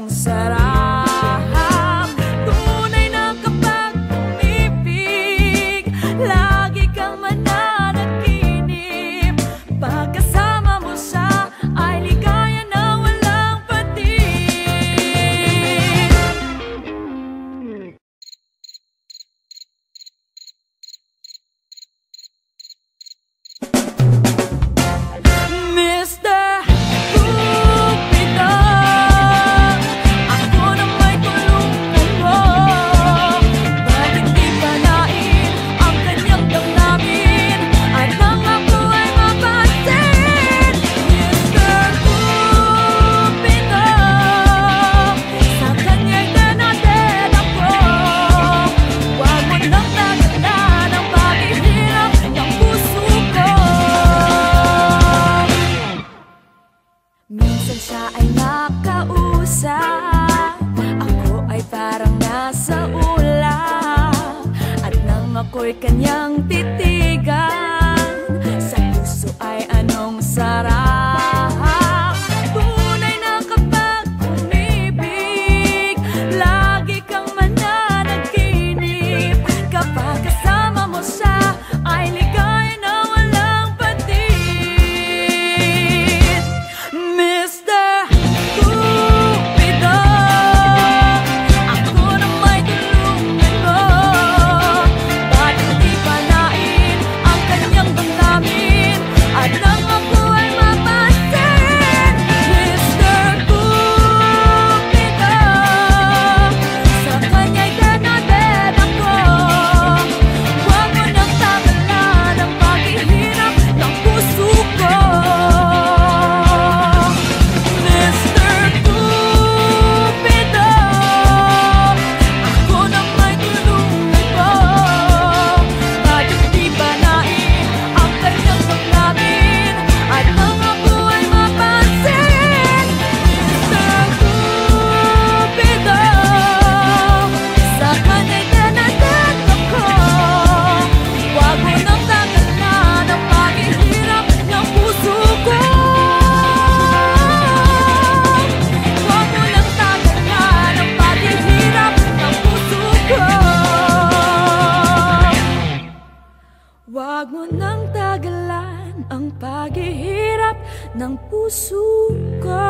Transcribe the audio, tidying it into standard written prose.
ang sarap. Tunay na kapag umibig, lagi kang mananaginip. Pagkasama mo siya ay ligaya na walang patig. Mr. Cupido, ako na may tulungan mo. Bakit di panain ang kanyang damdamin at nang ako ay mapansin? Mr. Cupido, sa kanya'y denaded ako. Huwag mo nang tagalan ang paghihirap ng puso ko. Minsan siya ay nakausap, ako ay parang nasa ulap. At nang ako'y kanyang titigan, sa puso ay anong sarap. Tunay na kapag umibig, lagi kang mananaginip. Kapag kasama mo siya ay ligaya na walang patig. Mr. Cupido, ako na may tulungan mo. Bakit di panain ang kanyang damdamin at nang ako ay mapansin? Mr. Cupido, sa kanya'y denaded ako. Huwag mo nang tagalan ang paghihirap ng puso ko. Mr. Cupido, ako na may tulungan mo. Bakit di panain ang kanyang damdamin at nang ako ay mapansin? Mr. Cupido, sa kanya'y denaded ako. Huwag mo nang tagalan ang paghihirap ng puso ko. Huwag mo nang tagalan ang paghihirap ng puso ko. Huwag mo nang tagalan ang paghihirap ng puso ko.